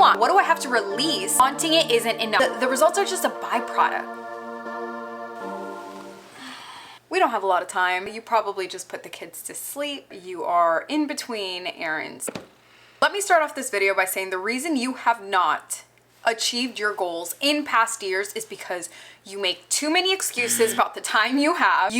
want? What do I have to release? Wanting it isn't enough. The results are just a byproduct. We don't have a lot of time. You probably just put the kids to sleep. You are in between errands. Let me start off this video by saying the reason you have not achieved your goals in past years is because you make too many excuses about the time you have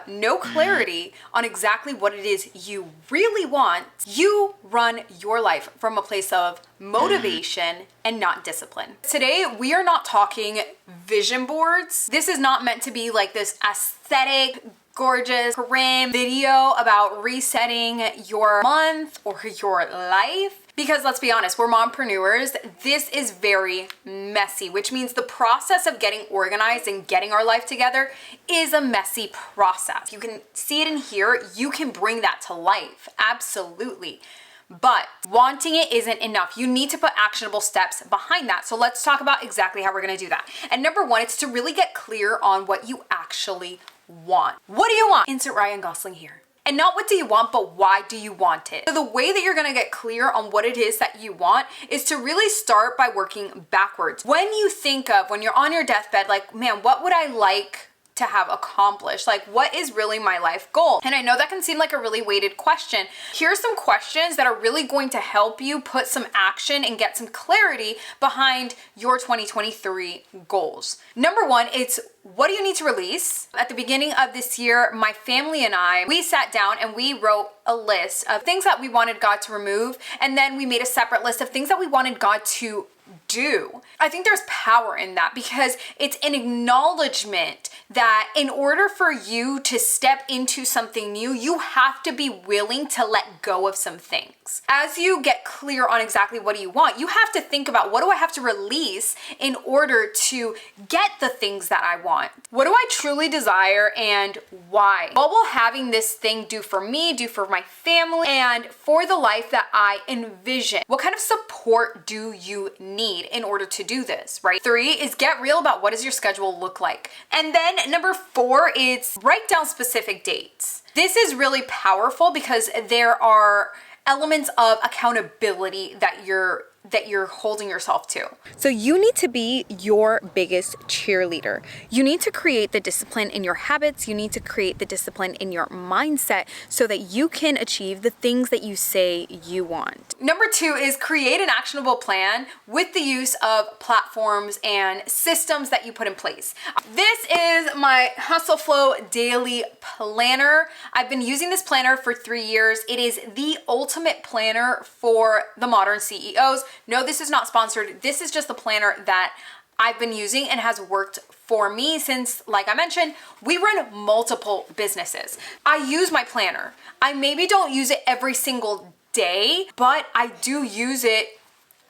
no clarity on exactly what it is you really want. You run your life from a place of motivation and not discipline. Today, we are not talking vision boards. This is not meant to be like this aesthetic, gorgeous, grim video about resetting your month or your life. Because let's be honest, we're mompreneurs. This is very messy, which means the process of getting organized and getting our life together is a messy process. You can see it in here. You can bring that to life. Absolutely. But wanting it isn't enough. You need to put actionable steps behind that. So let's talk about exactly how we're going to do that. And number one, it's to really get clear on what you actually want. What do you want? Insert Ryan Gosling here. And not what do you want, but why do you want it? So the way that you're gonna get clear on what it is that you want is to really start by working backwards. When you think of, when you're on your deathbed, like, man, what would I like to have accomplished? Like, what is really my life goal? And I know that can seem like a really weighted question. Here's some questions that are really going to help you put some action and get some clarity behind your 2023 goals. Number one, it's what do you need to release? At the beginning of this year, my family and I, we sat down and we wrote a list of things that we wanted God to remove. And then we made a separate list of things that we wanted God to do. I think there's power in that because it's an acknowledgement that in order for you to step into something new, you have to be willing to let go of some things. As you get clear on exactly what do you want, you have to think about what do I have to release in order to get the things that I want? What do I truly desire and why? What will having this thing do for me, do for my family, and for the life that I envision? What kind of support do you need in order to do this, right? 3 is get real about what does your schedule look like. And then number 4 is write down specific dates. This is really powerful because there are elements of accountability that you're holding yourself to. So you need to be your biggest cheerleader. You need to create the discipline in your habits. You need to create the discipline in your mindset so that you can achieve the things that you say you want. Number 2 is create an actionable plan with the use of platforms and systems that you put in place. This is my Hustle Flow Daily Planner. I've been using this planner for 3 years. It is the ultimate planner for the modern CEOs. No, this is not sponsored. This is just the planner that I've been using and has worked for me since, like I mentioned, we run multiple businesses. I use my planner. I maybe don't use it every single day, but I do use it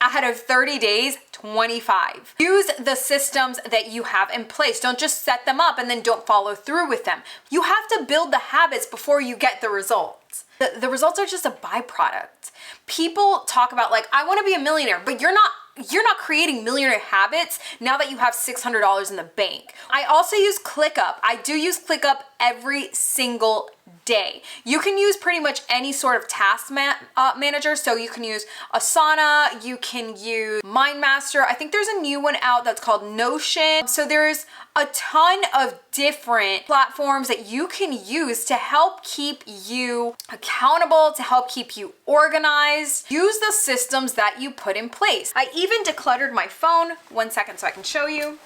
out of 30 days, 25. Use the systems that you have in place. Don't just set them up and then don't follow through with them. You have to build the habits before you get the results. The results are just a byproduct. People talk about like, I want to be a millionaire, but you're not creating millionaire habits now that you have $600 in the bank. I also use ClickUp. I do use ClickUp every single day. You can use pretty much any sort of task manager. So you can use Asana, you can use MindMaster. I think there's a new one out that's called Notion. So there's a ton of different platforms that you can use to help keep you accountable, to help keep you organized. Use the systems that you put in place. I even decluttered my phone. 1 second so I can show you.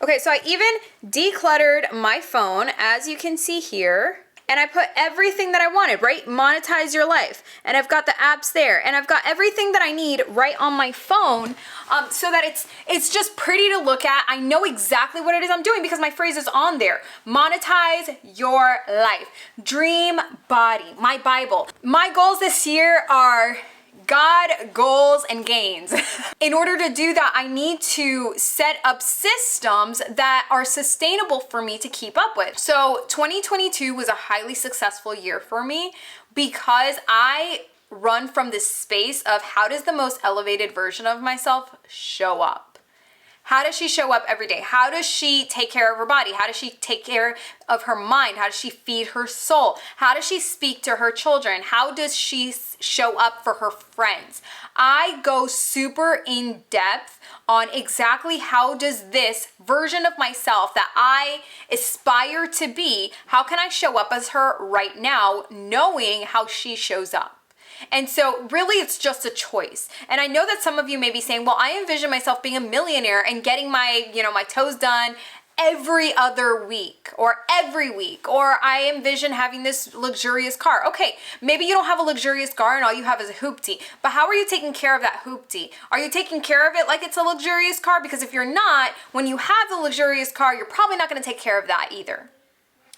Okay, so I even decluttered my phone, as you can see here. And I put everything that I wanted, right? Monetize your life. And I've got the apps there. And I've got everything that I need right on my phone so that it's just pretty to look at. I know exactly what it is I'm doing because my phrase is on there. Monetize your life. Dream body. My Bible. My goals this year are God, goals, and gains. In order to do that, I need to set up systems that are sustainable for me to keep up with. So 2022 was a highly successful year for me because I run from this space of how does the most elevated version of myself show up? How does she show up every day? How does she take care of her body? How does she take care of her mind? How does she feed her soul? How does she speak to her children? How does she show up for her friends? I go super in depth on exactly how does this version of myself that I aspire to be, how can I show up as her right now, knowing how she shows up? And so really it's just a choice. And I know that some of you may be saying, well, I envision myself being a millionaire and getting my, my toes done every other week or every week, or I envision having this luxurious car. Okay, maybe you don't have a luxurious car and all you have is a hoopty, but how are you taking care of that hoopty? Are you taking care of it like it's a luxurious car? Because if you're not, when you have the luxurious car, you're probably not gonna take care of that either.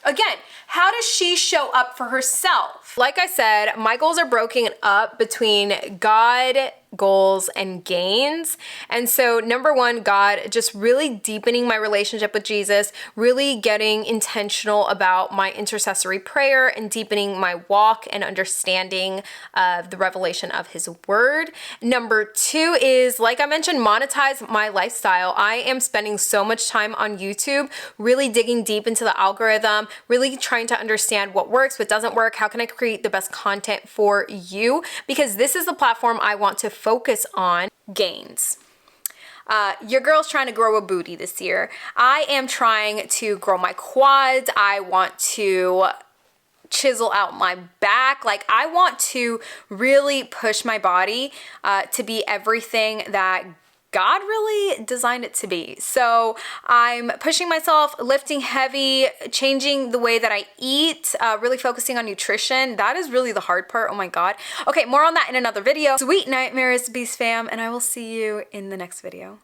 Again, how does she show up for herself? Like I said, my goals are broken up between God goals and gains. And so number one, God, just really deepening my relationship with Jesus, really getting intentional about my intercessory prayer and deepening my walk and understanding of the revelation of his word. Number two is, like I mentioned, monetize my lifestyle. I am spending so much time on YouTube, really digging deep into the algorithm, really trying to understand what works, what doesn't work, how can I create the best content for you, because this is the platform I want to focus on. Gains. Your girl's trying to grow a booty this year. I am trying to grow my quads. I want to chisel out my back. Like, I want to really push my body to be everything that God really designed it to be. So I'm pushing myself, lifting heavy, changing the way that I eat, really focusing on nutrition. That is really the hard part. Oh my God. Okay, more on that in another video. Sweet nightmares, Beast fam, and I will see you in the next video.